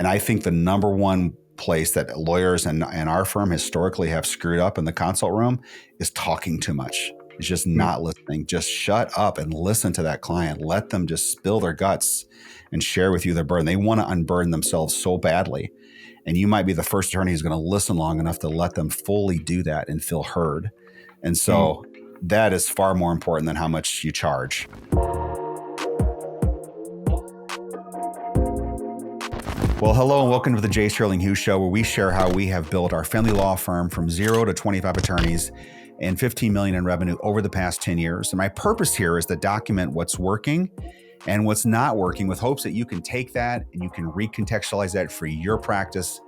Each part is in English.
And I think the number one place that lawyers and our firm historically have screwed up in the consult room is talking too much. It's just not listening. Just shut up and listen to that client. Let them just spill their guts and share with you their burden. They want to unburden themselves so badly. And you might be the first attorney who's going to listen long enough to let them fully do that and feel heard. And so that is far more important than how much you charge. Well, hello and welcome to the J. Sterling Hughes Show, where we share how we have built our family law firm from 0 to 25 attorneys and $15 million in revenue over the past 10 years. And my purpose here is to document what's working and what's not working, with hopes that you can take that and you can recontextualize that for your practice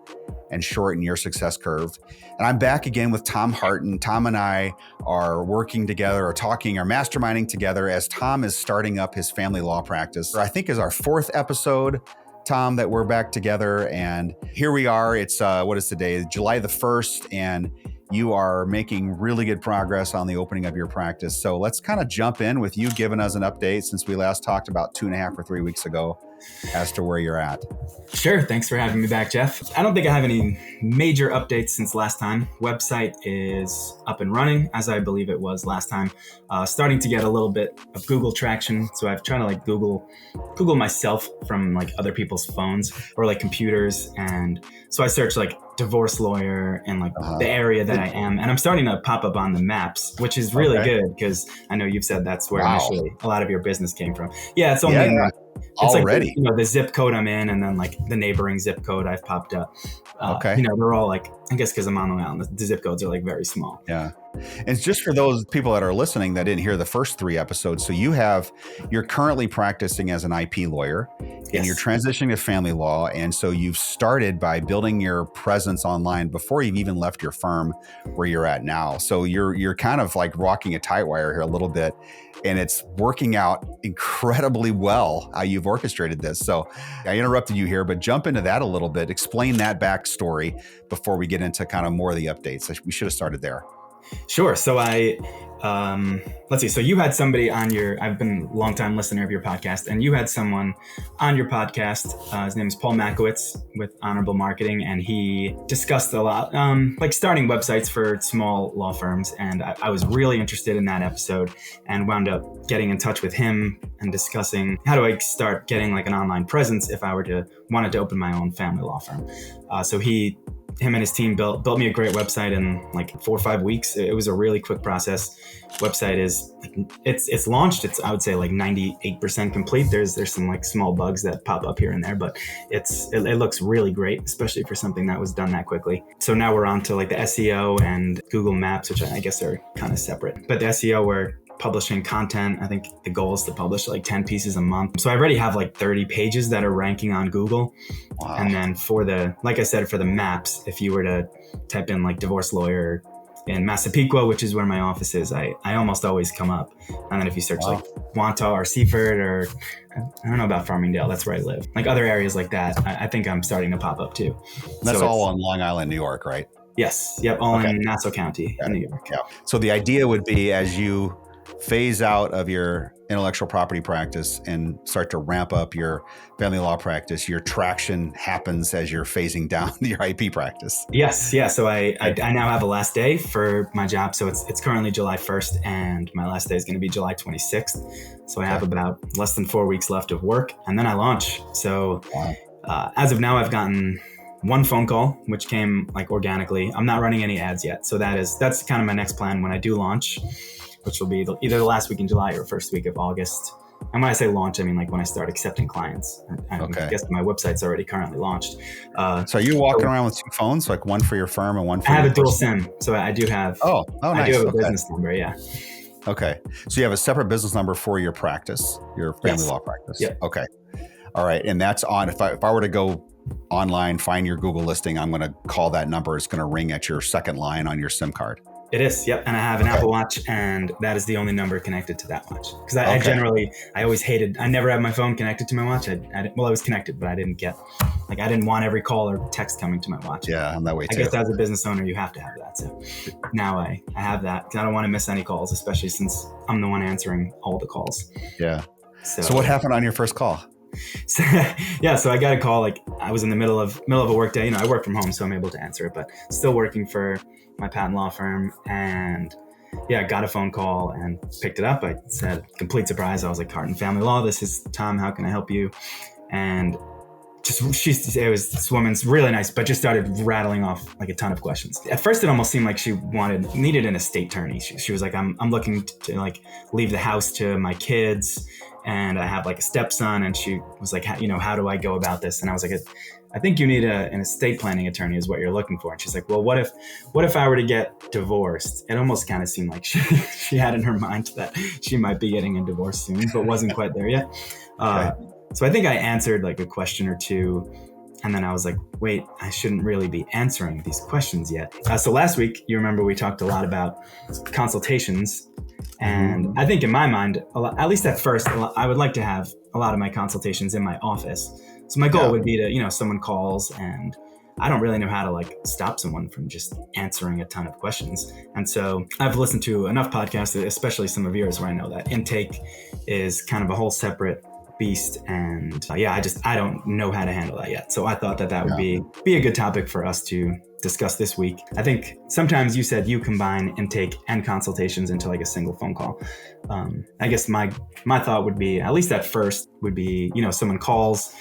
and shorten your success curve. And I'm back again with Tom Hartin. Tom and I are working together, or masterminding together, as Tom is starting up his family law practice. I think is our 4th episode, Tom, that we're back together. And here we are. It's, what is today? July the 1st. And you are making really good progress on the opening of your practice. So let's kind of jump in with you giving us an update since we last talked about 2.5 or 3 weeks ago as to where you're at. Sure. Thanks for having me back, Jeff. I don't think I have any major updates since last time. Website is up and running, as I believe it was last time. Starting to get a little bit of Google traction. So I've tried to Google myself from other people's phones or computers. And so I searched divorce lawyer and the area that I am. And I'm starting to pop up on the maps, which is really good because I know you've said that's where initially a lot of your business came from. Yeah, it's only it's already the zip code I'm in, and then the neighboring zip code I've popped up. Okay. They're all I guess because I'm on Long Island, the zip codes are very small. Yeah. And it's just for those people that are listening that didn't hear the first 3 episodes. So you're currently practicing as an IP lawyer, and you're transitioning to family law. And so you've started by building your presence online before you've even left your firm where you're at now. So you're kind of walking a tight wire here a little bit, and it's working out incredibly well how you've orchestrated this. So I interrupted you here, but jump into that a little bit. Explain that backstory before we get into kind of more of the updates. We should have started there. Sure. So let's see. So you had somebody on I've been a longtime listener of your podcast, and you had someone on your podcast. His name is Paul Makowitz with Honorable Marketing. And he discussed a lot, starting websites for small law firms. And I was really interested in that episode and wound up getting in touch with him and discussing how do I start getting an online presence if I wanted to open my own family law firm. So him and his team built me a great website in 4 or 5 weeks. It was a really quick process. Website is it's launched. It's, I would say, 98% complete. There's some small bugs that pop up here and there, but it looks really great, especially for something that was done that quickly. So now we're on to the SEO and Google Maps, which I guess are kind of separate. But the SEO, we're publishing content. I think the goal is to publish 10 pieces a month. So I already have 30 pages that are ranking on Google. Wow. And then for the maps, if you were to type in divorce lawyer in Massapequa, which is where my office is, I almost always come up. And then if you search Wantagh or Seaford, or I don't know about Farmingdale, that's where I live. Other areas like that, I think I'm starting to pop up too. That's all on Long Island, New York, right? Yes. Yep. All in Nassau County, in New York. Yeah. So the idea would be, as you phase out of your intellectual property practice and start to ramp up your family law practice, your traction happens as you're phasing down your IP practice. Yes. Yeah. So I now have a last day for my job. So it's currently July 1st, and my last day is going to be July 26th. So I have about less than 4 weeks left of work, and then I launch. So as of now, I've gotten 1 phone call, which came organically. I'm not running any ads yet. So that's kind of my next plan when I do launch, which will be either the last week in July or first week of August. And when I say launch, I mean when I start accepting clients. I guess my website's already currently launched. So are you walking around with 2 phones, one for your firm and one for I have your a dual personal? SIM, so I do have. Oh, nice. I do have a business number, yeah. Okay, so you have a separate business number for your practice, your family law practice. Yeah. Okay, all right, and that's on. If I were to go online, find your Google listing, I'm going to call that number. It's going to ring at your second line on your SIM card. It is, yep. And I have an Apple Watch, and that is the only number connected to that watch. Because I always hated, I never had my phone connected to my watch. I was connected, but I didn't get, I didn't want every call or text coming to my watch. Yeah, I'm that way too. I guess as a business owner, you have to have that. So now I have that, because I don't want to miss any calls, especially since I'm the one answering all the calls. Yeah. So what happened on your first call? So, yeah, so I got a call. Like I was in the middle of a work day. I work from home, so I'm able to answer it, but still working for my patent law firm. And yeah, got a phone call and picked it up. I said, complete surprise. I was like, Hartin Family Law. This is Tom. How can I help you? And this woman's really nice, but just started rattling off like a ton of questions. At first, it almost seemed like she needed an estate attorney. She was like, I'm looking to like leave the house to my kids, and I have like a stepson. And she was like, how do I go about this? And I was like, I think you need an estate planning attorney is what you're looking for. And she's like, well, what if I were to get divorced? It almost kind of seemed like she had in her mind that she might be getting a divorce soon, but wasn't quite there yet. Okay. So I think I answered like a question or two, and then I was like, wait, I shouldn't really be answering these questions yet. So last week, you remember we talked a lot about consultations. And I think in my mind, at least at first, I would like to have a lot of my consultations in my office. So my goal would be to, someone calls and I don't really know how to like stop someone from just answering a ton of questions. And so I've listened to enough podcasts, especially some of yours, where I know that intake is kind of a whole separate beast. And I don't know how to handle that yet. So I thought that would be a good topic for us to discuss this week. I think sometimes you said you combine intake and consultations into like a single phone call. I guess my thought would be, at least at first, would be, someone calls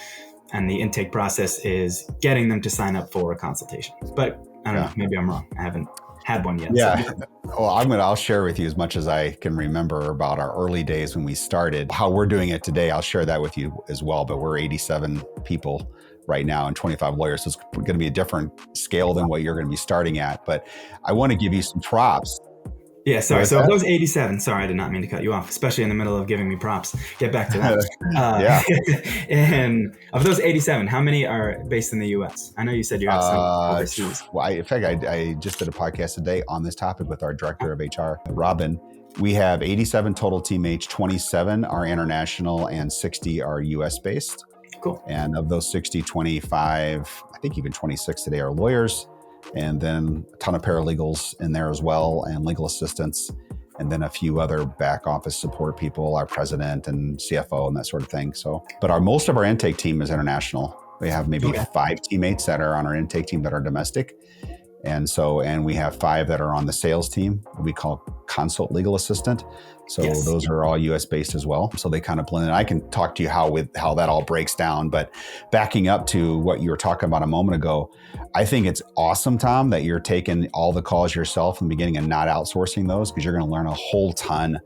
and the intake process is getting them to sign up for a consultation. But I don't know, maybe I'm wrong. I haven't had one yet. Yeah. So. Well, I'll share with you as much as I can remember about our early days when we started. How we're doing it today, I'll share that with you as well. But we're 87 people right now and 25 lawyers. So it's going to be a different scale than what you're going to be starting at. But I want to give you some props. Yeah, sorry. So of those 87, sorry, I did not mean to cut you off, especially in the middle of giving me props. Get back to that. And of those 87, how many are based in the U.S.? I know you said you have some overseas. Well, in fact, I just did a podcast today on this topic with our director of HR, Robin. We have 87 total teammates, 27 are international, and 60 are U.S. based. Cool. And of those 60, 25, I think even 26 today are lawyers. And then a ton of paralegals in there as well, and legal assistants, and then a few other back office support people, our president and CFO and that sort of thing. So, but most of our intake team is international. We have maybe 5 teammates that are on our intake team that are domestic. And we have 5 that are on the sales team, we call consult legal assistant. So those are all US based as well. So they kind of blend in. I can talk to you how that all breaks down, but backing up to what you were talking about a moment ago, I think it's awesome, Tom, that you're taking all the calls yourself in the beginning and not outsourcing those, because you're going to learn a whole ton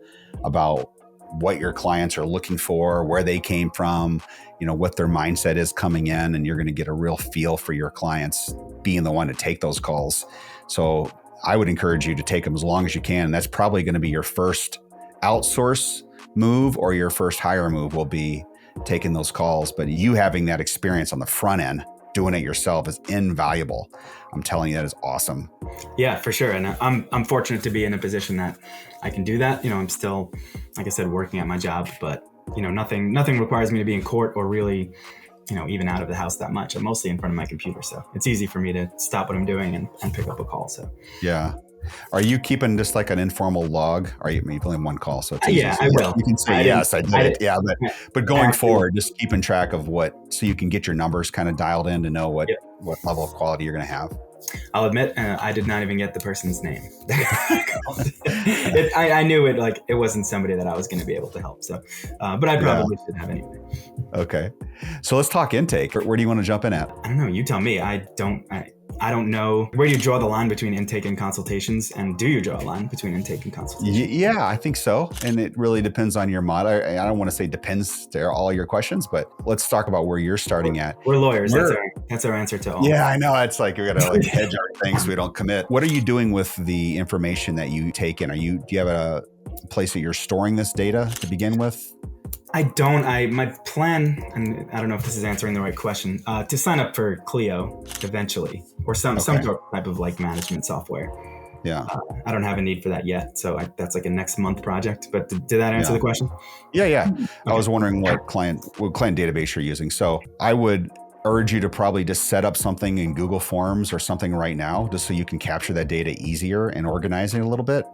about what your clients are looking for, where they came from, what their mindset is coming in, and you're going to get a real feel for your clients being the one to take those calls. So I would encourage you to take them as long as you can. And that's probably going to be your first outsource move, or your first hire move will be taking those calls. But you having that experience on the front end, doing it yourself, is invaluable. I'm telling you, that is awesome. Yeah, for sure. And I'm fortunate to be in a position that I can do that. I'm still, like I said, working at my job, but nothing requires me to be in court or really, even out of the house that much. I'm mostly in front of my computer. So it's easy for me to stop what I'm doing and pick up a call. So yeah. Are you keeping just like an informal log? Are you only one call? So it's easy. I will. You can say, yes, I did it. Yeah. But going forward, just keeping track of so you can get your numbers kind of dialed in to know what level of quality you're going to have. I'll admit, I did not even get the person's name. I knew it, like it wasn't somebody that I was going to be able to help. So, but I probably should have anyway. Okay. So let's talk intake. Where do you want to jump in at? I don't know. You tell me. I don't know. Where do you draw the line between intake and consultations? And do you draw a line between intake and consultations? Yeah, I think so. And it really depends on your model. I don't want to say depends to all your questions, but let's talk about where you're starting at. We're lawyers. That's our answer to all. Yeah, I know. It's like, we got to hedge our things so we don't commit. What are you doing with the information that you take in? Do you have a place that you're storing this data to begin with? I don't. My plan, and I don't know if this is answering the right question, to sign up for Clio eventually, or some type of like management software. Yeah. I don't have a need for that yet. So that's like a next month project. But did that answer the question? Yeah. Okay. I was wondering what client database you're using. So I would urge you to probably just set up something in Google Forms or something right now, just so you can capture that data easier and organize it a little bit.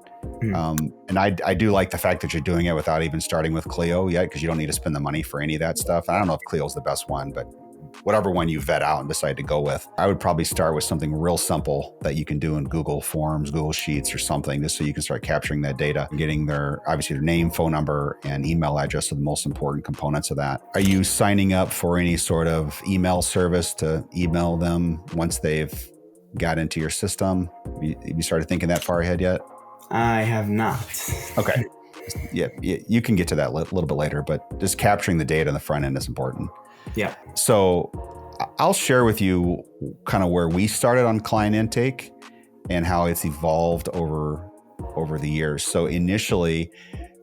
And I do like the fact that you're doing it without even starting with Clio yet, because you don't need to spend the money for any of that stuff. I don't know if Clio's the best one, but whatever one you vet out and decide to go with, I would probably start with something real simple that you can do in Google Forms, Google Sheets or something, just so you can start capturing that data, getting obviously their name, phone number, and email address are the most important components of that. Are you signing up for any sort of email service to email them once they've got into your system? Have you started thinking that far ahead yet? I have not. Okay. Yeah, you can get to that a little bit later, but just capturing the data on the front end is important. Yeah. So I'll share with you kind of where we started on client intake and how it's evolved over the years. So initially,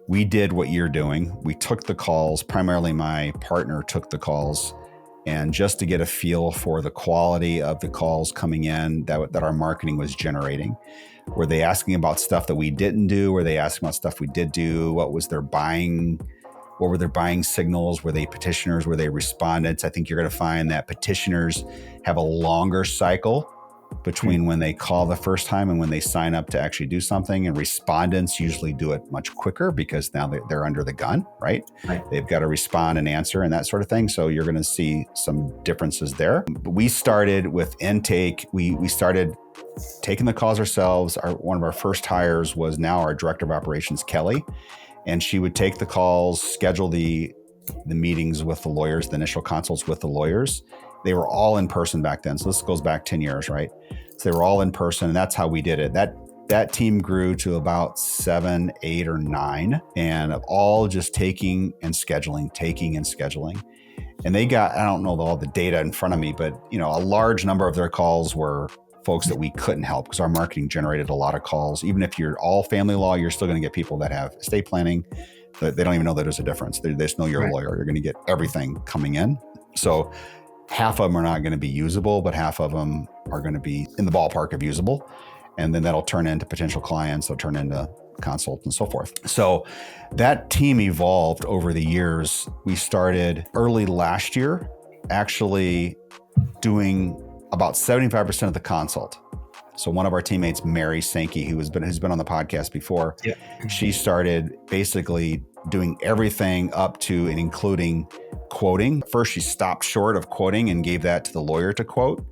we did what you're doing. We took the calls, primarily my partner took the calls, and just to get a feel for the quality of the calls coming in that our marketing was generating. Were they asking about stuff that we didn't do? Were they asking about stuff we did do? What were their buying signals? Were they petitioners? Were they respondents? I think you're going to find that petitioners have a longer cycle between when they call the first time and when they sign up to actually do something. And respondents usually do it much quicker because now they're under the gun, right? They've got to respond and answer and that sort of thing. So you're going to see some differences there. But we started with intake. We started taking the calls ourselves. One of our first hires was now our director of operations, Kelly. And she would take the calls, schedule the meetings with the lawyers, the initial consults with the lawyers. They were all in person back then. So this goes back 10 years, right? So they were all in person, and that's how we did it. That team grew to about 7, 8, or 9, and all just taking and scheduling. And they got, I don't know all the data in front of me, but a large number of their calls were folks that we couldn't help because our marketing generated a lot of calls. Even if you're all family law, you're still going to get people that have estate planning. They don't even know that there's a difference. They just know you're a lawyer. You're going to get everything coming in. So half of them are not going to be usable, but half of them are going to be in the ballpark of usable. And then that'll turn into potential clients. They'll turn into consults and so forth. So that team evolved over the years. We started early last year, actually doing about 75% of the consult. So one of our teammates, Mary Sankey, who's been on the podcast before, she started basically doing everything up to and including quoting. First, she stopped short of quoting and gave that to the lawyer to quote.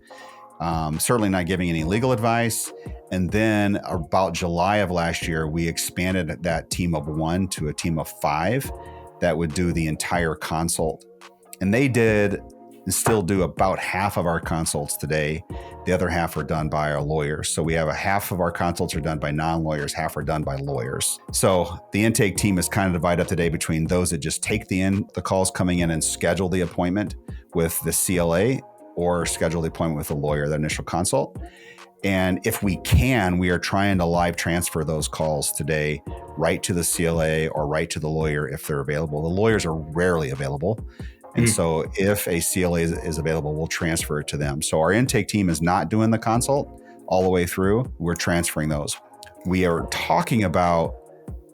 Certainly not giving any legal advice. And then about July of last year, we expanded that team of 1 to a team of 5 that would do the entire consult. And they did and still do about half of our consults today. The other half are done by our lawyers. So we have a half of our consults are done by non-lawyers, half are done by lawyers. So the intake team is kind of divided up today between those that just take the calls coming in and schedule the appointment with the CLA or schedule the appointment with the lawyer, that initial consult. And if we can, we are trying to live transfer those calls today right to the CLA or right to the lawyer if they're available. The lawyers are rarely available. And so if a CLA is available, we'll transfer it to them. So our intake team is not doing the consult all the way through. We're transferring those. We are talking about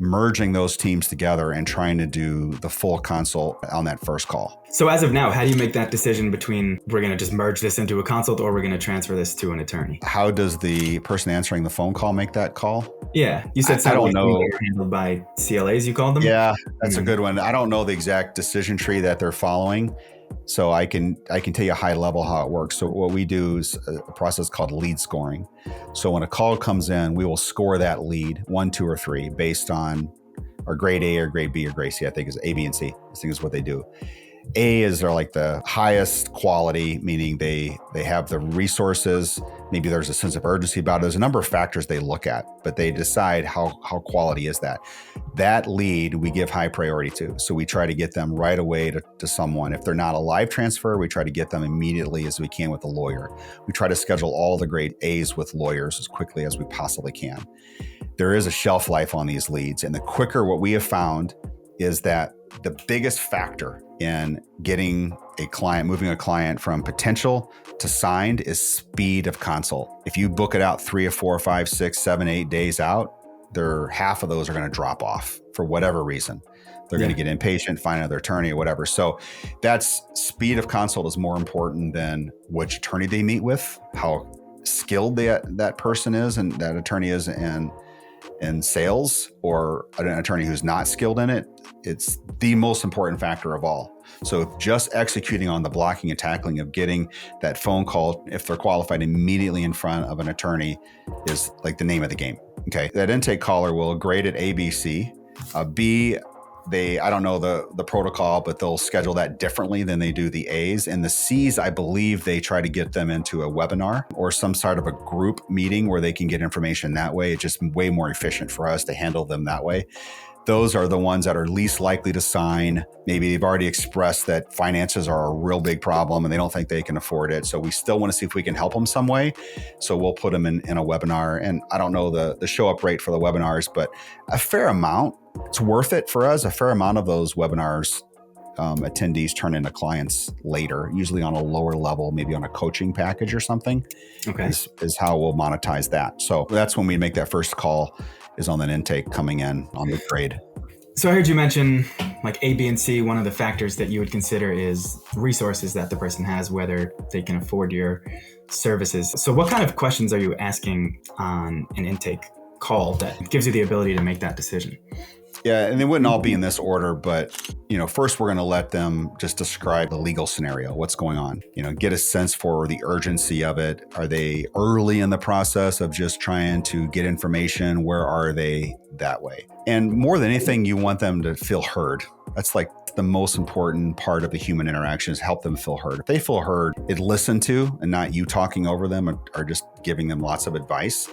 merging those teams together and trying to do the full consult on that first call. So as of now, how do you make that decision between we're going to just merge this into a consult or we're going to transfer this to an attorney? How does the person answering the phone call make that call? Yeah, you said I don't know. Handled by CLAs, you called them? Yeah, that's a good one. I don't know the exact decision tree that they're following. So I can tell you high level how it works. So what we do is a process called lead scoring. So when a call comes in, we will score that lead 1, 2, or 3 based on our grade A or grade B or grade C. I think is A, B, and C. I think is what they do. A is they're like the highest quality, meaning they have the resources. Maybe there's a sense of urgency about it. There's a number of factors they look at, but they decide how quality is that. That lead we give high priority to. So we try to get them right away to someone. If they're not a live transfer, we try to get them immediately as we can with the lawyer. We try to schedule all the grade A's with lawyers as quickly as we possibly can. There is a shelf life on these leads. And the quicker, what we have found is that the biggest factor in getting moving a client from potential to signed is speed of consult. If you book it out 3 or 4 or 5, 6, 7, 8 days out, half of those are going to drop off for whatever reason. They're going to get impatient, find another attorney or whatever. So that's speed of consult is more important than which attorney they meet with, how skilled that person is and that attorney is, and in sales or an attorney who's not skilled in it, it's the most important factor of all. So just executing on the blocking and tackling of getting that phone call, if they're qualified, immediately in front of an attorney is like the name of the game. Okay. That intake caller will grade it A, B, C. B, I don't know the protocol, but they'll schedule that differently than they do the A's. And the C's, I believe they try to get them into a webinar or some sort of a group meeting where they can get information that way. It's just way more efficient for us to handle them that way. Those are the ones that are least likely to sign. Maybe they've already expressed that finances are a real big problem and they don't think they can afford it. So we still want to see if we can help them some way. So we'll put them in a webinar. And I don't know the show up rate for the webinars, but a fair amount. It's worth it for us. A fair amount of those webinars attendees turn into clients later, usually on a lower level, maybe on a coaching package or something. Okay, is how we'll monetize that. So that's when we make that first call, is on that intake coming in on the grade. So I heard you mention like A, B, and C. One of the factors that you would consider is resources that the person has, whether they can afford your services. So what kind of questions are you asking on an intake call that gives you the ability to make that decision? Yeah, and they wouldn't all be in this order, but first we're going to let them just describe the legal scenario, what's going on, get a sense for the urgency of it. Are they early in the process of just trying to get information? Where are they that way? And more than anything, you want them to feel heard. That's like the most important part of the human interaction, is help them feel heard. If they feel heard, it's listened to and not you talking over them or just giving them lots of advice.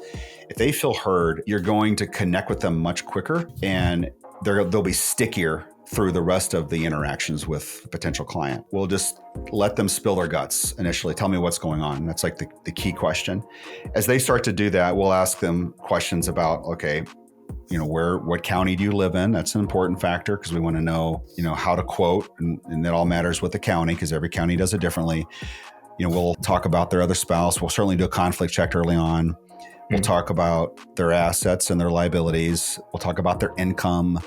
If they feel heard, you're going to connect with them much quicker, and they'll be stickier through the rest of the interactions with a potential client. We'll just let them spill their guts initially. Tell me what's going on. That's like the key question. As they start to do that, we'll ask them questions about, okay, what county do you live in? That's an important factor because we want to know, how to quote, and that all matters with the county because every county does it differently. We'll talk about their other spouse. We'll certainly do a conflict check early on. We'll talk about their assets and their liabilities. We'll talk about their income.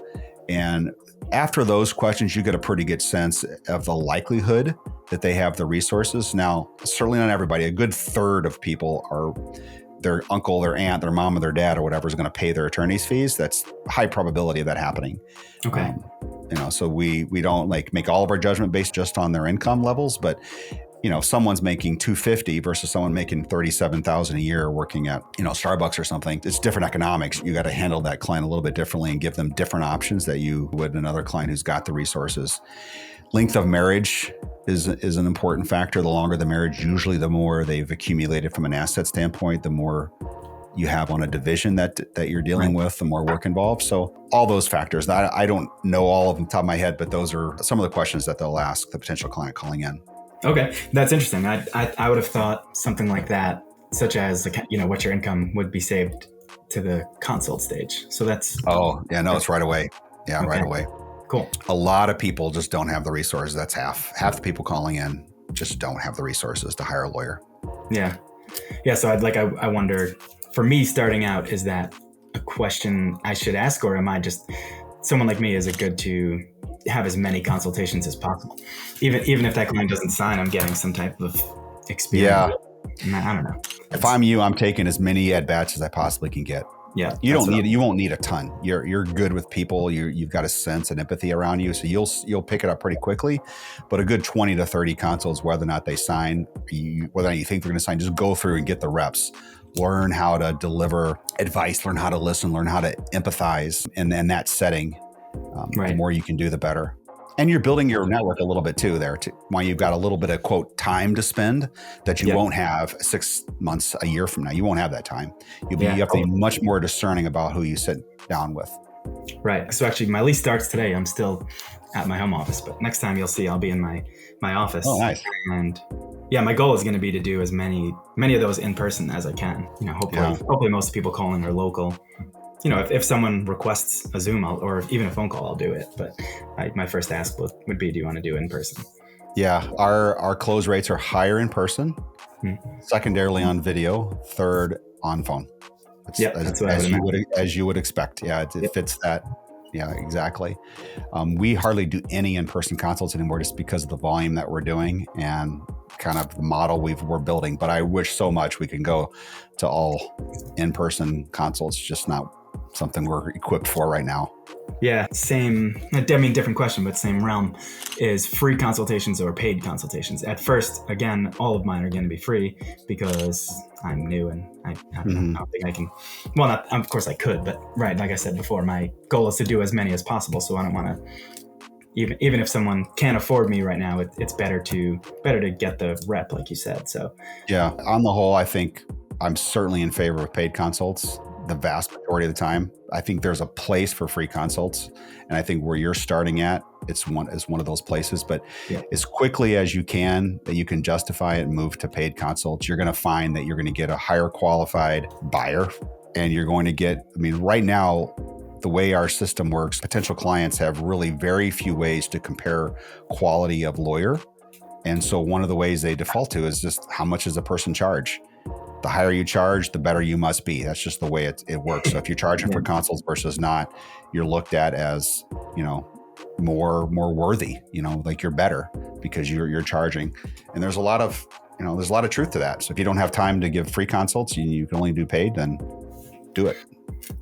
And after those questions, you get a pretty good sense of the likelihood that they have the resources. Now, certainly not everybody. A good third of people are their uncle, their aunt, their mom, or their dad, or whatever is going to pay their attorney's fees. That's high probability of that happening. Okay. So we don't make all of our judgment based just on their income levels, but if someone's making $250 versus someone making $37,000 a year working at, Starbucks or something, it's different economics. You got to handle that client a little bit differently and give them different options that you would another client who's got the resources. Length of marriage is an important factor. The longer the marriage, usually the more they've accumulated from an asset standpoint, the more you have on a division that you're dealing with, the more work involved. So all those factors, I don't know all of them top of my head, but those are some of the questions that they'll ask the potential client calling in. Okay, that's interesting. I would have thought something like that, such as what your income would be saved to the consult stage. So that's it's right away. Yeah, okay. Right away. Cool. A lot of people just don't have the resources. That's half the people calling in just don't have the resources to hire a lawyer. Yeah. So I wonder, for me starting out, is that a question I should ask, or am I just someone like me? Is it good to have as many consultations as possible? Even if that client doesn't sign, I'm getting some type of experience. Yeah. I don't know. If I'm you, I'm taking as many at-bats as I possibly can get. Yeah. You won't need a ton. You're good with people. You've got a sense and empathy around you. So you'll pick it up pretty quickly, but a good 20 to 30 consults, whether or not they sign, whether or not you think they're going to sign, just go through and get the reps. Learn how to deliver advice, learn how to listen, learn how to empathize in that setting. The more you can do, the better. And you're building your network a little bit too there, while you've got a little bit of, quote, time to spend that you won't have 6 months, a year from now. You won't have that time. You have to be much more discerning about who you sit down with. Right. So actually, my lease starts today. I'm still at my home office, but next time you'll see I'll be in my office. Oh, nice. And my goal is going to be to do as many of those in person as I can. Hopefully most people calling are local. If someone requests a Zoom or even a phone call, I'll do it. But my first ask would be, do you want to do it in person? Yeah, our close rates are higher in person, secondarily on video, third on phone. That's what as you would expect. Yeah, it fits that. Yeah, exactly. We hardly do any in-person consults anymore just because of the volume that we're doing and kind of the model we're building. But I wish so much we can go to all in-person consults, just not something we're equipped for right now. Yeah, same. I mean, different question, but same realm. Is free consultations or paid consultations? At first, again, all of mine are going to be free because I'm new and I don't know. I don't think I can. Well, not, of course I could, but right, like I said before, my goal is to do as many as possible. So I don't want to. Even if someone can't afford me right now, it's better to get the rep, like you said. So yeah, on the whole, I think I'm certainly in favor of paid consults. The vast majority of the time, I think there's a place for free consults, and I think where you're starting at, it's one of those places. But as quickly as you can, that you can justify it and move to paid consults, you're going to find that you're going to get a higher qualified buyer, and you're going to get. I mean, right now, the way our system works, potential clients have really very few ways to compare quality of lawyer, and so one of the ways they default to is just how much does a person charge. The higher you charge, the better you must be. That's just the way it works. So if you're charging for consults versus not, you're looked at as, more worthy, like you're better because you're charging. And there's a lot of truth to that. So if you don't have time to give free consults, you can only do paid, then do it.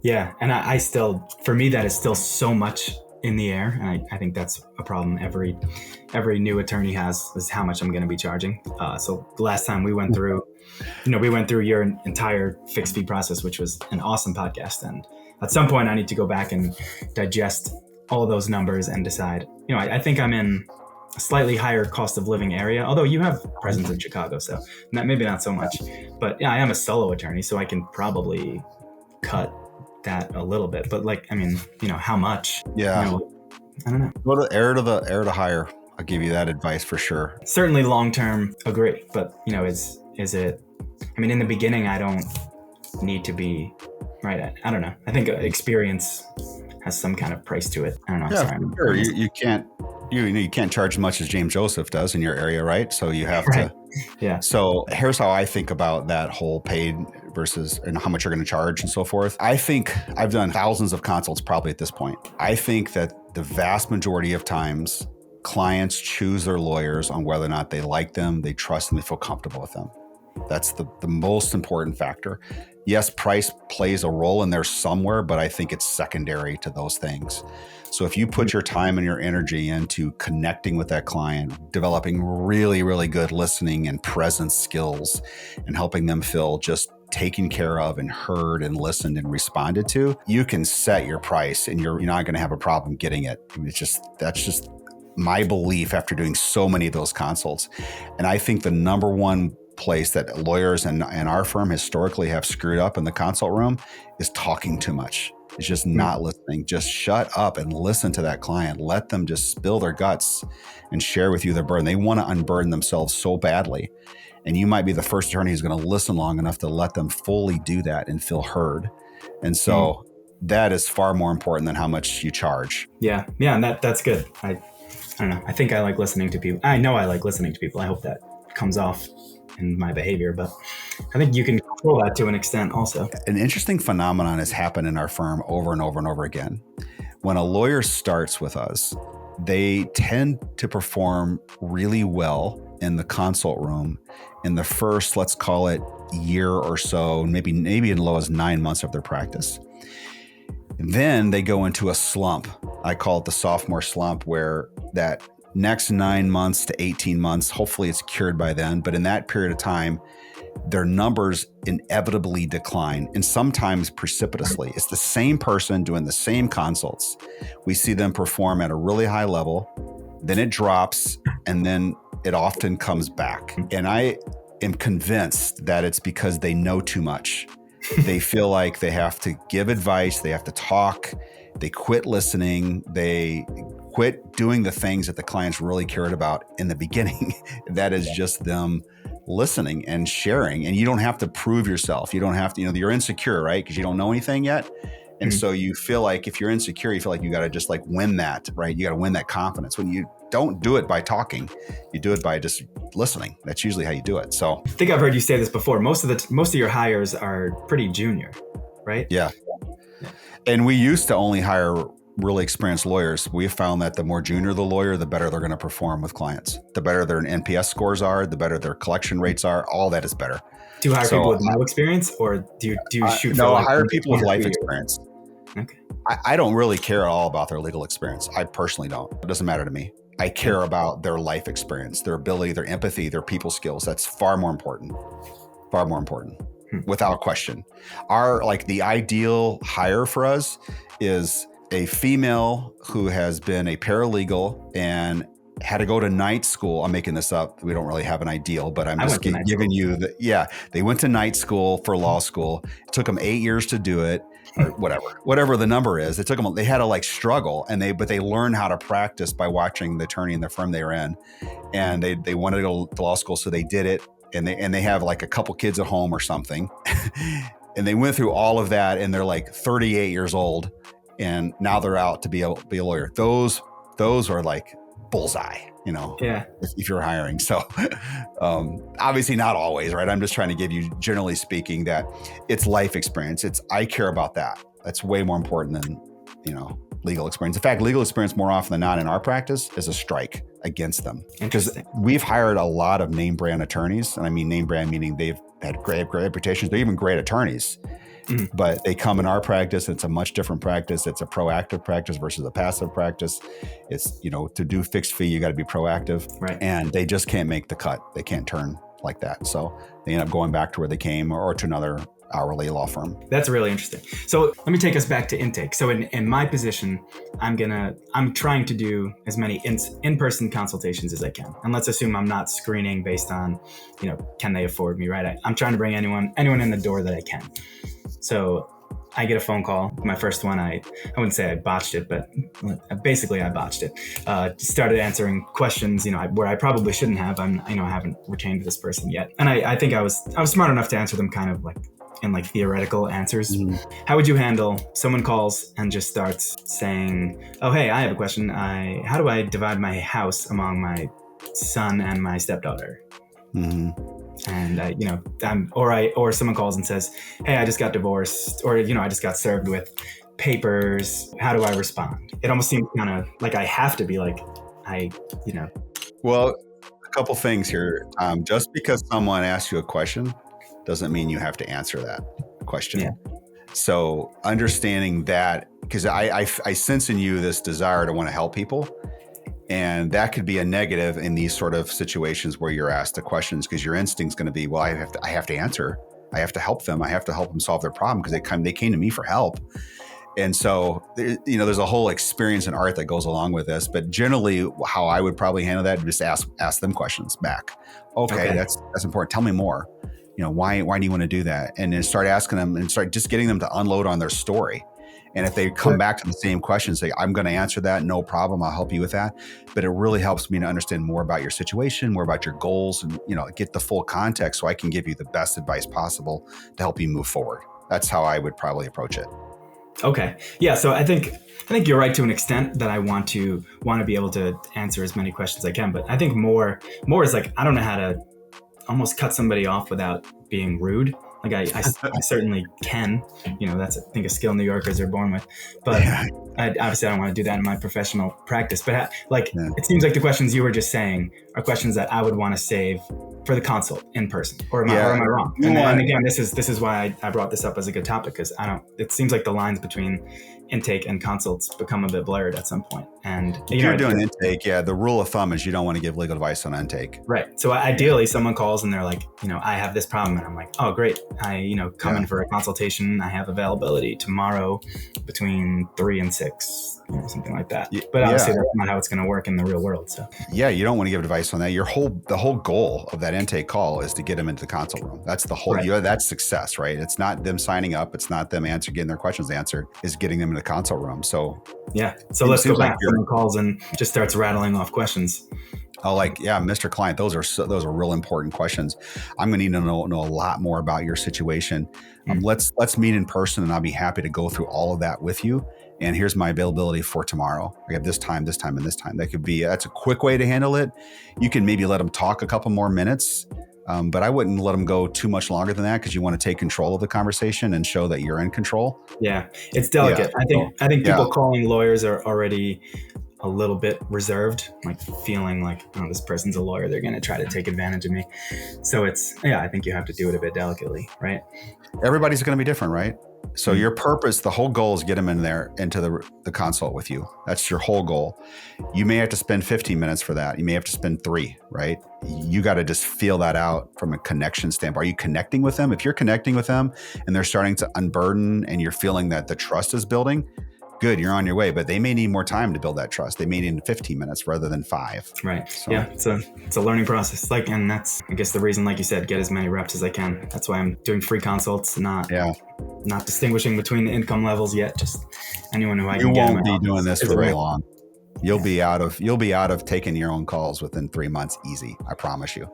Yeah. And I still, for me, that is still so much in the air. And I think that's a problem every new attorney has, is how much I'm going to be charging. So the last time we went through, we went through your entire fixed fee process, which was an awesome podcast. And at some point I need to go back and digest all those numbers and decide, I think I'm in a slightly higher cost of living area, although you have presence in Chicago. So maybe not so much, but yeah, I am a solo attorney, so I can probably cut that a little bit, but how much? Yeah. I don't know. Well, err to hire. I'll give you that advice for sure. Certainly long-term agree, but is it, in the beginning, I don't need to be right. I don't know. I think experience has some kind of price to it. I don't know. Yeah, sorry. Sure. You can't, you can't charge as much as James Joseph does in your area, right? So you have to. Yeah. So here's how I think about that whole paid versus and how much you're going to charge and so forth. I think I've done thousands of consults probably at this point. I think that the vast majority of times clients choose their lawyers on whether or not they like them, they trust them, they feel comfortable with them. That's the most important factor. Yes, price plays a role in there somewhere, but I think it's secondary to those things. So if you put your time and your energy into connecting with that client, developing really, really good listening and presence skills, and helping them feel just taken care of and heard and listened and responded to, you can set your price and you're not going to have a problem getting it. That's just my belief after doing so many of those consults. And I think the number one place that lawyers and our firm historically have screwed up in the consult room is talking too much. It's just not listening. Just shut up and listen to that client. Let them just spill their guts and share with you their burden. They want to unburden themselves so badly. And you might be the first attorney who's going to listen long enough to let them fully do that and feel heard. And so that is far more important than how much you charge. Yeah. And that's good. I don't know. I think I like listening to people. I know I like listening to people. I hope that comes off in my behavior, but I think you can control that to an extent also. An interesting phenomenon has happened in our firm over and over and over again. When a lawyer starts with us, they tend to perform really well in the consult room in the first, let's call it year or so, maybe as low as 9 months of their practice. Then they go into a slump. I call it the sophomore slump, where that next 9 months to 18 months, hopefully it's cured by then, but in that period of time, their numbers inevitably decline, and sometimes precipitously. It's the same person doing the same consults. We see them perform at a really high level, then it drops, and then it often comes back. And I am convinced that it's because they know too much. They feel like they have to give advice, they have to talk, they quit listening, they quit doing the things that the clients really cared about in the beginning. That is just them listening and sharing. And you don't have to prove yourself. You don't have to, you're insecure, right? Because you don't know anything yet. And so you feel like if you're insecure, you feel like you got to just like win that, right? You got to win that confidence. When you don't do it by talking, you do it by just listening. That's usually how you do it. So I think I've heard you say this before. Most of your hires are pretty junior, right? Yeah. And we used to only hire really experienced lawyers. We have found that the more junior the lawyer, the better they're going to perform with clients. The better their NPS scores are, the better their collection rates are. All that is better. Do you hire people with no experience, or do you shoot? No, I hire people with life experience. Okay. I don't really care at all about their legal experience. I personally don't. It doesn't matter to me. I care about their life experience, their ability, their empathy, their people skills. That's far more important. Far more important, without question. The ideal hire for us is a female who has been a paralegal and had to go to night school. I'm making this up. We don't really have an ideal, but I'm just giving you they went to night school for law school. It took them 8 years to do it, or whatever the number is. It took them, they had to struggle, but they learned how to practice by watching the attorney in the firm they were in. And they wanted to go to law school, so they did it. And they have a couple kids at home or something. And they went through all of that, and they're 38 years old, and now they're out to be a lawyer. Those are bullseye, if you're hiring. So obviously not always, right? I'm just trying to give you, generally speaking, that it's life experience. I care about that. That's way more important than, legal experience. In fact, legal experience more often than not in our practice is a strike against them, because we've hired a lot of name brand attorneys. And I mean name brand meaning they've had great reputations. They're even great attorneys. But they come in our practice. It's a much different practice. It's a proactive practice versus a passive practice. It's, to do fixed fee, you got to be proactive. Right. And they just can't make the cut. They can't turn like that. So they end up going back to where they came, or to another hourly law firm. That's really interesting. So let me take us back to intake. So in my position, I'm trying to do as many in-person consultations as I can. And let's assume I'm not screening based on, can they afford me, right? I'm trying to bring anyone in the door that I can. So I get a phone call. My first one, I wouldn't say I botched it, but basically I botched it. Started answering questions, where I probably shouldn't have. I haven't retained this person yet. And I think I was smart enough to answer them kind of in theoretical answers. How would you handle someone calls and just starts saying, oh, hey, I have a question. How do I divide my house among my son and my stepdaughter? And or someone calls and says, hey, I just got divorced, or I just got served with papers. How do I respond? It almost seems kind of like I have to be Well, a couple things here. Just because someone asks you a question doesn't mean you have to answer that question. Yeah. So understanding that, because I sense in you this desire to want to help people. And that could be a negative in these sort of situations where you're asked the questions, because your instinct's going to be, well, I have to answer. I have to help them. I have to help them solve their problem, because they came to me for help. And so, there's a whole experience and art that goes along with this. But generally, how I would probably handle that, just ask them questions back. Okay. That's important. Tell me more. Why do you want to do that? And then start asking them, and start just getting them to unload on their story. And if they come back to the same question, say, I'm going to answer that, no problem, I'll help you with that. But it really helps me to understand more about your situation, more about your goals, and get the full context, so I can give you the best advice possible to help you move forward. That's how I would probably approach it. Okay. Yeah. So I think you're right to an extent, that I want to be able to answer as many questions as I can. But I think more is I don't know how to almost cut somebody off without being rude. I certainly can, that's, I think, a skill New Yorkers are born with, but obviously I don't want to do that in my professional practice. But It seems like the questions you were just saying are questions that I would want to save for the consult in person, or am I wrong? And again, this is why I brought this up as a good topic, because it seems like the lines between intake and consults become a bit blurred at some point. And if you're doing intake, the rule of thumb is you don't want to give legal advice on intake. Right. So ideally, someone calls and they're like, I have this problem, and I'm like, oh, great. I come in for a consultation. I have availability tomorrow between 3 and 6, something like that. But obviously, that's not how it's going to work in the real world. So you don't want to give advice on that. The whole goal of that intake call is to get them into the consult room. That's the whole. That's success, right? It's not them signing up. It's not them getting their questions answered. It's getting them in the consult room. So So let's go back. Someone calls and just starts rattling off questions. Oh, Mr. Client, those are real important questions. I'm going to need to know a lot more about your situation. Let's meet in person, and I'll be happy to go through all of that with you. And here's my availability for tomorrow. I have this time, and this time. That's a quick way to handle it. You can maybe let them talk a couple more minutes, but I wouldn't let them go too much longer than that, because you want to take control of the conversation and show that you're in control. Yeah, it's delicate. I think people calling lawyers are already a little bit reserved, feeling like, oh, this person's a lawyer, they're going to try to take advantage of me. So I think you have to do it a bit delicately, right? Everybody's going to be different, right? So your purpose, the whole goal is get them in there into the consult with you. That's your whole goal. You may have to spend 15 minutes for that. You may have to spend 3, right? You got to just feel that out from a connection standpoint. Are you connecting with them? If you're connecting with them and they're starting to unburden and you're feeling that the trust is building, good, you're on your way. But they may need more time to build that trust. They may need 15 minutes rather than 5. Right. So, yeah. It's a learning process. And that's, I guess, the reason, like you said, get as many reps as I can. That's why I'm doing free consults, not distinguishing between the income levels yet. Just anyone who I can get. You won't be doing this for very long. You'll be out of taking your own calls within 3 months, easy. I promise you.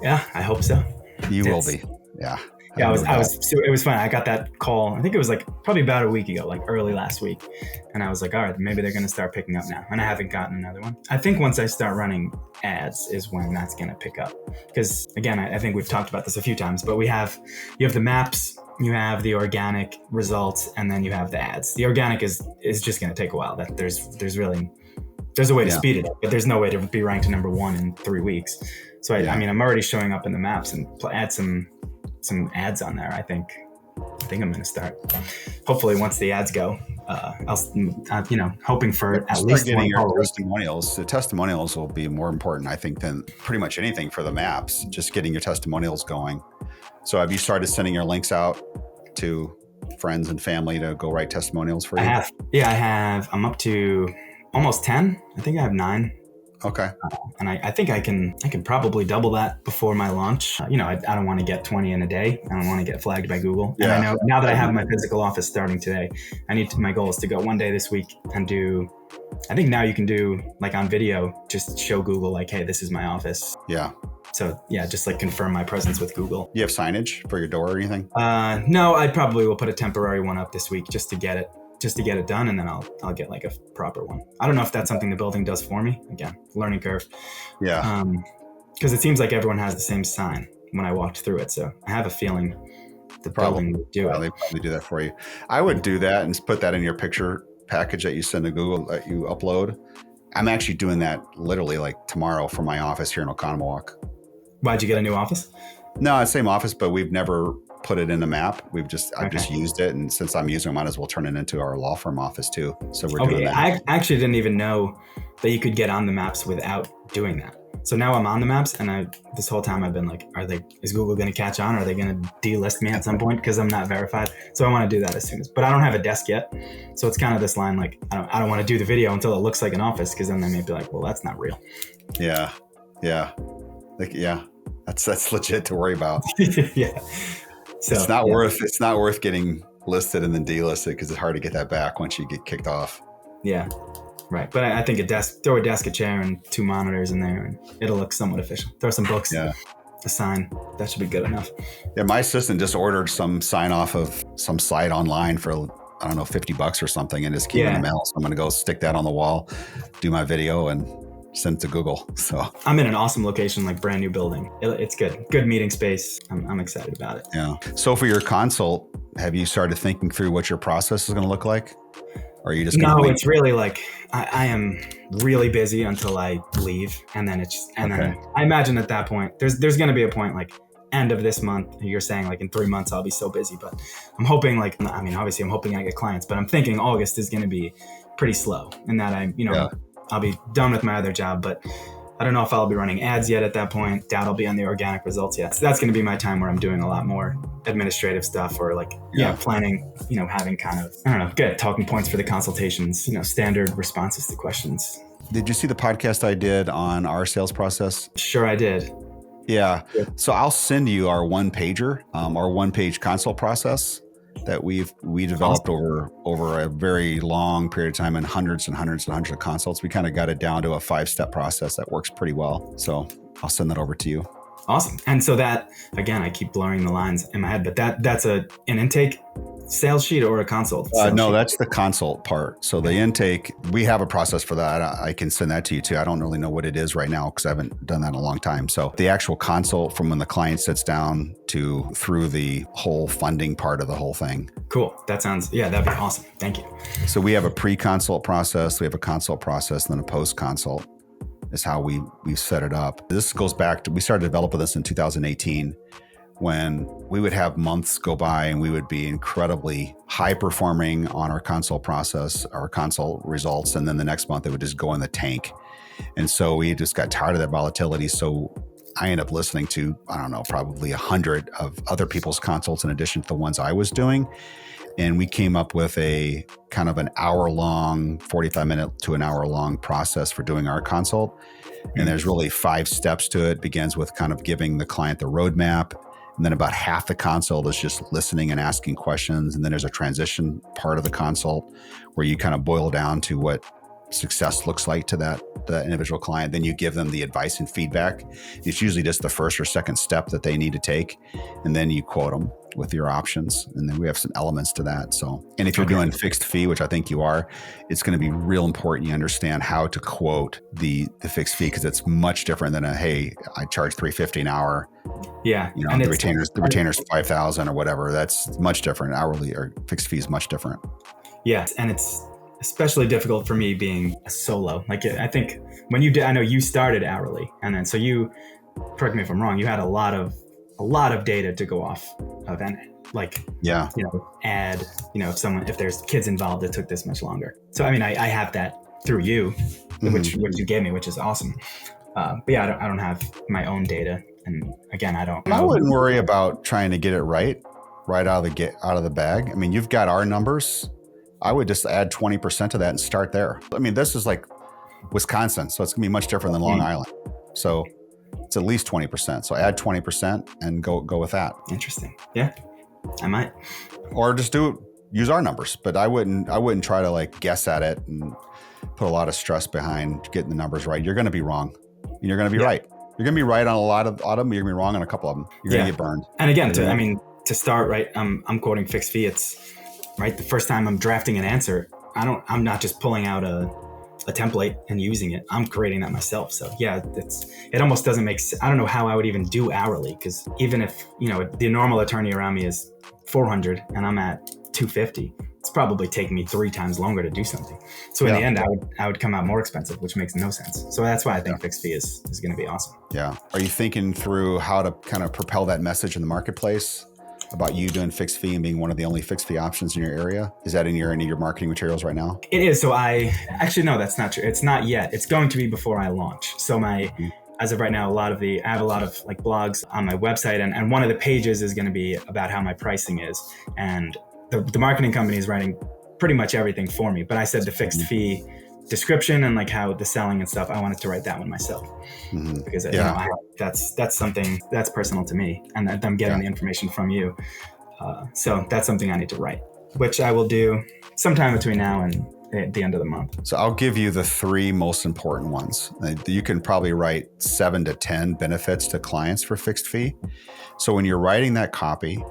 Yeah, I hope so. You will be. Yeah. Yeah, it was fun. I got that call. I think it was like probably about a week ago, like early last week. And I was like, all right, maybe they're going to start picking up now. And I haven't gotten another one. I think once I start running ads is when that's going to pick up. Because again, I think we've talked about this a few times, but you have the maps, you have the organic results, and then you have the ads. The organic is just going to take a while. That there's a way to speed it up, but there's no way to be ranked number 1 in 3 weeks. So I mean, I'm already showing up in the maps and add some ads on there. I think I'm going to start. Hopefully, once the ads go, hoping for at least getting your testimonials. The testimonials will be more important, I think, than pretty much anything for the maps. Just getting your testimonials going. So, have you started sending your links out to friends and family to go write testimonials for you? I have. Yeah, I have. I'm up to almost 10. I think I have 9. Okay. And I think I can probably double that before my launch. I don't want to get 20 in a day. I don't want to get flagged by Google. Yeah. And I know now that I have my physical office starting today, my goal is to go one day this week and do, I think now you can do like on video, just show Google like, hey, this is my office. Yeah. So yeah, just like confirm my presence with Google. You have signage for your door or anything? No, I probably will put a temporary one up this week just to get it done, and then I'll get like a proper one. I don't know if that's something the building does for me. Again, learning curve. Yeah. Because it seems like everyone has the same sign when I walked through it. So I have a feeling the building would do it. They probably do that for you. I would do that and put that in your picture package that you send to Google that you upload. I'm actually doing that literally like tomorrow from my office here in Oconomowoc. Why'd you get a new office? No, it's same office, but we've never put it in a map. I've just used it, and since I'm using it, I might as well turn it into our law firm office too. So we're doing that. I actually didn't even know that you could get on the maps without doing that. So now I'm on the maps, and this whole time I've been like, is Google going to catch on? Are they going to delist me at some point because I'm not verified? So I want to do that as soon as. But I don't have a desk yet, so it's kind of this line like I don't want to do the video until it looks like an office, because then they may be like, well, that's not real. Yeah. That's legit to worry about. Yeah. So, it's not worth getting listed and then delisted, because it's hard to get that back once you get kicked off. Yeah, right. But I think throw a desk, a chair, and 2 monitors in there, and it'll look somewhat official. Throw some books, a sign. That should be good enough. Yeah, my assistant just ordered some sign off of some site online for, I don't know, $50 or something, and just came in the mail. So I'm going to go stick that on the wall, do my video, and send it to Google. So I'm in an awesome location, like brand new building. It's good meeting space. I'm excited about it. Yeah. So for your consult, have you started thinking through what your process is going to look like? Or are you just No, it's really like I am really busy until I leave, and then then I imagine at that point there's going to be a point like end of this month. You're saying like in 3 months I'll be so busy, but I'm hoping obviously I'm hoping I get clients, but I'm thinking August is going to be pretty slow, and that I'll be done with my other job, but I don't know if I'll be running ads yet at that point. Doubt I'll be on the organic results yet. So that's going to be my time where I'm doing a lot more administrative stuff, or like, planning, having kind of, good talking points for the consultations, standard responses to questions. Did you see the podcast I did on our sales process? Sure, I did. Yeah. So I'll send you our one-page consult process that we developed over a very long period of time, and hundreds and hundreds and hundreds of consults. We kind of got it down to a 5-step process that works pretty well. So I'll send that over to you. Awesome. And so that, again, I keep blurring the lines in my head, but that's an intake sales sheet or a consult? No, that's the consult part. So the intake, we have a process for that. I can send that to you too. I don't really know what it is right now because I haven't done that in a long time. So the actual consult, from when the client sits down through the whole funding part of the whole thing. Cool. That'd be awesome. Thank you. So we have a pre-consult process, we have a consult process, and then a post-consult is how we set it up. This goes back to, we started developing this in 2018. when we would have months go by and we would be incredibly high performing on our consult process, our consult results. And then the next month it would just go in the tank. And so we just got tired of that volatility. So I ended up listening to, I don't know, probably 100 of other people's consults in addition to the ones I was doing. And we came up with a kind of an hour-long, 45-minute to an hour-long process for doing our consult. And there's really 5 steps to it. It begins with kind of giving the client the roadmap. And then about half the consult is just listening and asking questions. And then there's a transition part of the consult where you kind of boil down to what success looks like to the individual client. Then you give them the advice and feedback. It's usually just the first or second step that they need to take. And then you quote them with your options. And then we have some elements to that. So, and if you're doing fixed fee, which I think you are, it's going to be real important you understand how to quote the fixed fee, because it's much different than hey, I charge $350 an hour. Yeah. And the retainer's $5,000 or whatever. That's much different. Hourly or fixed fee is much different. Yeah. And it's especially difficult for me being a solo. Like, I think when you did, I know you started hourly, and then so you, correct me if I'm wrong, you had a lot of data to go off of, and add, if there's kids involved, it took this much longer. So I mean, I have that through you, which you gave me, which is awesome. But yeah, I don't have my own data, and again, I don't know. I wouldn't worry about trying to get it right out of the bag. I mean, you've got our numbers. I would just add 20% to that and start there. I mean, this is like Wisconsin, so it's gonna be much different than Long Island. So it's at least 20%. So add 20% and go with that. Interesting. Yeah, I might. Or just use our numbers, but I wouldn't try to like guess at it and put a lot of stress behind getting the numbers right. You're gonna be wrong and you're gonna be right. You're gonna be right on a lot of them. You're gonna be wrong on a couple of them. You're gonna get burned. And again, to start, right, I'm quoting fixed fee. It's right. The first time I'm drafting an answer, I'm not just pulling out a template and using it. I'm creating that myself. So yeah, it almost doesn't make sense. I don't know how I would even do hourly, because even if, the normal attorney around me is 400 and I'm at 250, it's probably taking me 3 times longer to do something. So in the end, I would come out more expensive, which makes no sense. So that's why I think fixed fee is going to be awesome. Yeah. Are you thinking through how to kind of propel that message in the marketplace about you doing fixed fee and being one of the only fixed fee options in your area? Is that in any of your marketing materials right now? It is. So no, that's not true. It's not yet. It's going to be before I launch. So as of right now, I have a lot of like blogs on my website, and one of the pages is going to be about how my pricing is. And the marketing company is writing pretty much everything for me. But I said the fixed fee description and like how the selling and stuff, I wanted to write that one myself, because that's something that's personal to me, and I'm getting the information from you. So that's something I need to write, which I will do sometime between now and at the end of the month. So I'll give you the 3 most important ones. You can probably write 7 to 10 benefits to clients for fixed fee. So when you're writing that copy,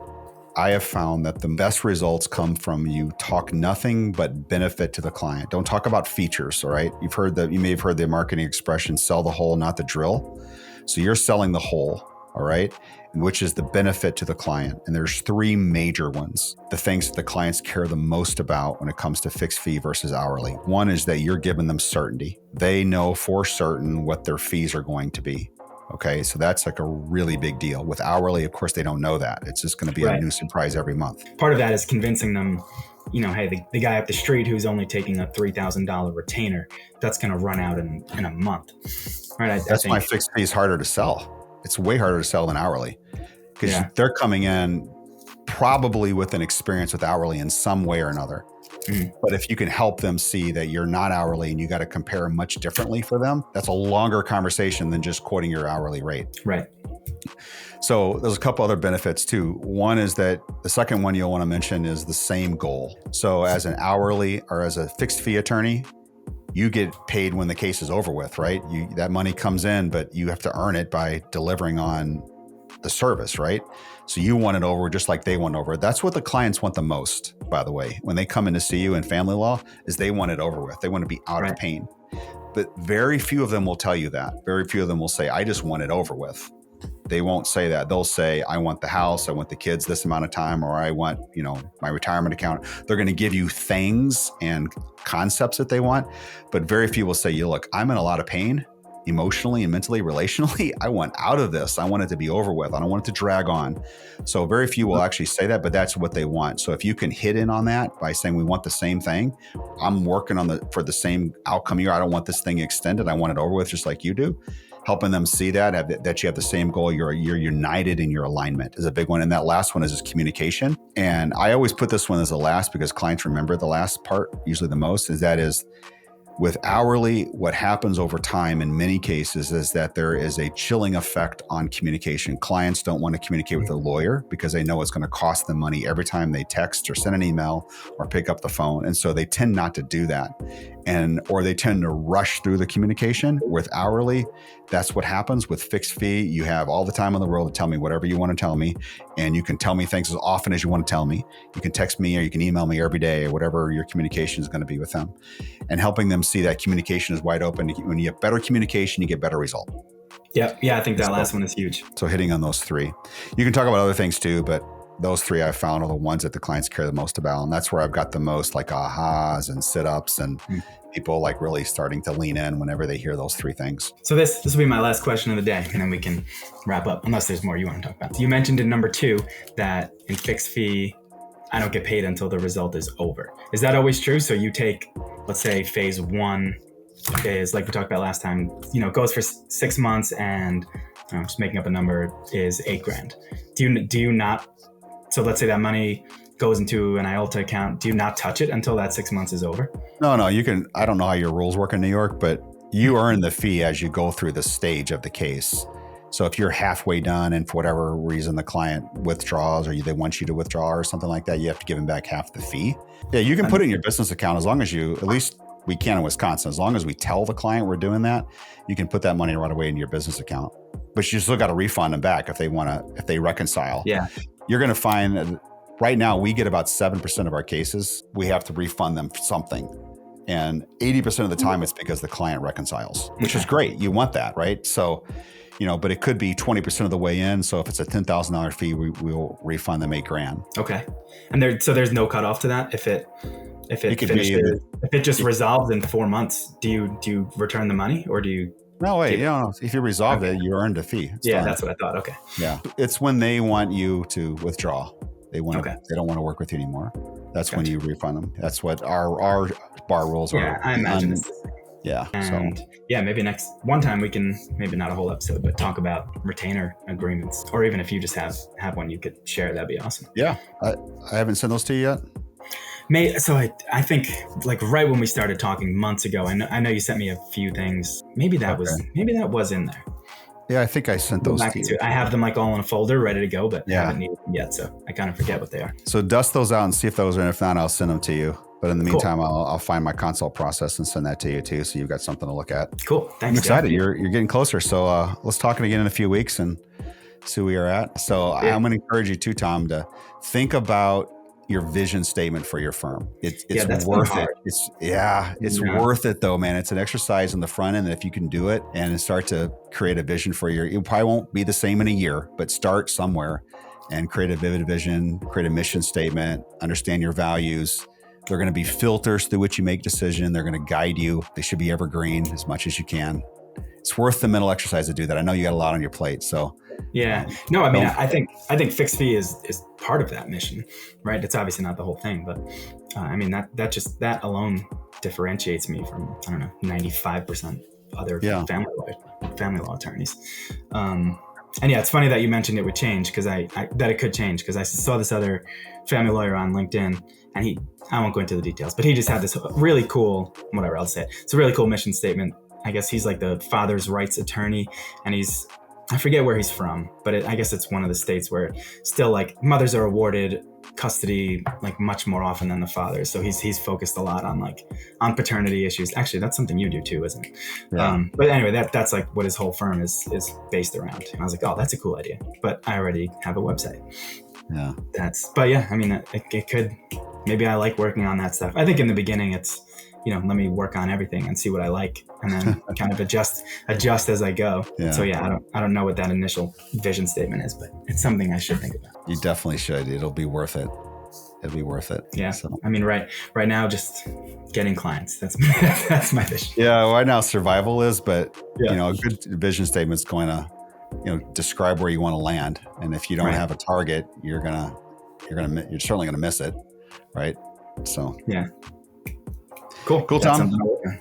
I have found that the best results come from you talk nothing but benefit to the client. Don't talk about features, all right? You may have heard the marketing expression, sell the whole, not the drill. So you're selling the whole, all right? Which is the benefit to the client. And there's 3 major ones, the things that the clients care the most about when it comes to fixed fee versus hourly. One is that you're giving them certainty. They know for certain what their fees are going to be. Okay, so that's like a really big deal. With hourly, of course, they don't know that. It's just going to be a new surprise every month. Part of that is convincing them, hey, the guy up the street who's only taking a $3,000 retainer, that's going to run out in a month. Right? That's why fixed fee is harder to sell. It's way harder to sell than hourly, because they're coming in probably with an experience with hourly in some way or another. But if you can help them see that you're not hourly and you got to compare much differently for them, that's a longer conversation than just quoting your hourly rate. Right. So there's a couple other benefits too. One is that the second one you'll want to mention is the same goal. So as an hourly or as a fixed fee attorney, you get paid when the case is over with, right? That money comes in, but you have to earn it by delivering on the service, right? So you want it over just like they want over. That's what the clients want the most, by the way. When they come in to see you in family law, is they want it over with. They want to be out of pain. But very few of them will tell you that. Very few of them will say, I just want it over with. They won't say that. They'll say, I want the house, I want the kids this amount of time, or I want, my retirement account. They're going to give you things and concepts that they want, but very few will say, look, I'm in a lot of pain. emotionally and mentally, relationally. I want out of this. I want it to be over with. I don't want it to drag on. So very few will actually say that, but that's what they want. So if you can hit in on that by saying we want the same thing, I'm working on for the same outcome here. I don't want this thing extended. I want it over with just like you do. Helping them see that you have the same goal. You're united in your alignment is a big one. And that last one is just communication. And I always put this one as the last because clients remember the last part usually the most. Is with hourly, what happens over time in many cases is that there is a chilling effect on communication. Clients don't want to communicate with a lawyer because they know it's going to cost them money every time they text or send an email or pick up the phone. And so they tend not to do that. Or they tend to rush through the communication. With hourly, that's what happens. With fixed fee, you have all the time in the world to tell me whatever you want to tell me. And you can tell me things as often as you want to tell me. You can text me or you can email me every day or whatever your communication is going to be with them. And helping them see that communication is wide open. When you have better communication, you get better result. Yeah, I think that last one is huge. So hitting on those three. You can talk about other things too, but those three I've found are the ones that the clients care the most about. And that's where I've got the most like ahas and sit-ups and people like really starting to lean in whenever they hear those three things. So this will be my last question of the day, and then we can wrap up, unless there's more you want to talk about. You mentioned in number 2 that in fixed fee, I don't get paid until the result is over. Is that always true? So you take, let's say phase 1 is like we talked about last time, goes for 6 months and I'm just making up a number is $8,000. Do you not, so let's say that money goes into an IOLTA account. Do you not touch it until that 6 months is over? No, you can. I don't know how your rules work in New York, but you earn the fee as you go through the stage of the case. So if you're halfway done and for whatever reason the client withdraws or they want you to withdraw or something like that, you have to give them back half the fee. Yeah, you can put it in your business account as long as you, at least we can in Wisconsin, as long as we tell the client we're doing that, you can put that money right away into your business account. But you still got to refund them back if they reconcile. Yeah. You're going to find that right now we get about 7% of our cases, we have to refund them something. And 80% of the time it's because the client reconciles, which is great. You want that, right? So, but it could be 20% of the way in. So if it's a $10,000 fee, we'll refund them $8,000. Okay. And there's no cutoff to that. If it just resolves in 4 months, do you return the money or do you? No way. If you resolved it, you earned a fee. It's fine. That's what I thought. Okay. Yeah. It's when they want you to withdraw. They don't want to work with you anymore. That's when you refund them. That's what our bar rules are. Yeah, I imagine it's. Yeah. And maybe next one time we can, maybe not a whole episode, but talk about retainer agreements, or even if you just have one you could share, that'd be awesome. Yeah. I haven't sent those to you yet. So I think like right when we started talking months ago, I know you sent me a few things. Maybe that was in there. Yeah, I think I sent those to you. I have them like all in a folder ready to go, but I haven't needed them yet. So I kind of forget what they are. So dust those out and see if those are in. If not, I'll send them to you. But in the meantime, I'll find my consult process and send that to you too. So you've got something to look at. Cool. Thanks. I'm excited. You're getting closer. So let's talk again in a few weeks and see where you're at. So I'm going to encourage you too, Tom, to think about your vision statement for your firm. It's worth it. It's worth it though, man. It's an exercise in the front end that if you can do it and start to create a vision for it probably won't be the same in a year, but start somewhere and create a vivid vision, create a mission statement, understand your values. They're going to be filters through which you make decisions. They're going to guide you. They should be evergreen as much as you can. It's worth the mental exercise to do that. I know you got a lot on your plate, so. Yeah. No, I mean, I think fixed fee is part of that mission, right? It's obviously not the whole thing, but I mean, that alone differentiates me from, 95% other family law attorneys. And it's funny that you mentioned it would change because that it could change because I saw this other family lawyer on LinkedIn and I won't go into the details, but he just had this really cool, whatever I'll say. It's a really cool mission statement. I guess he's like the father's rights attorney and I forget where he's from, but I guess it's one of the states where still like mothers are awarded custody like much more often than the fathers. So he's focused a lot on paternity issues. Actually, that's something you do too, isn't it? Yeah. But anyway, that's like what his whole firm is based around. And I was like, oh, that's a cool idea. But I already have a website. Yeah. It could, maybe I like working on that stuff. I think in the beginning it's, let me work on everything and see what I like and then kind of adjust as I go. Yeah. So I don't know what that initial vision statement is, but it's something I should think about. You definitely should. It'll be worth it. it'll be worth it. Yeah. So. I mean, right now, just getting clients. That's that's my vision. Yeah. Right now, survival is, but Yeah. a good vision statement is going to, describe where you want to land. And if you don't have a target, you're certainly going to miss it. Right. So. Yeah. Cool, Tom. All right.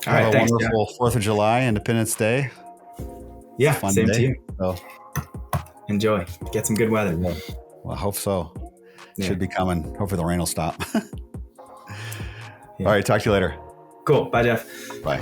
Have a wonderful 4th of July, Independence Day. Yeah. Fun Same day. to you. So. Enjoy. Get some good weather. Well, I hope so. Yeah. Should be coming. Hopefully the rain will stop. All right. Talk to you later. Cool. Bye, Jeff. Bye.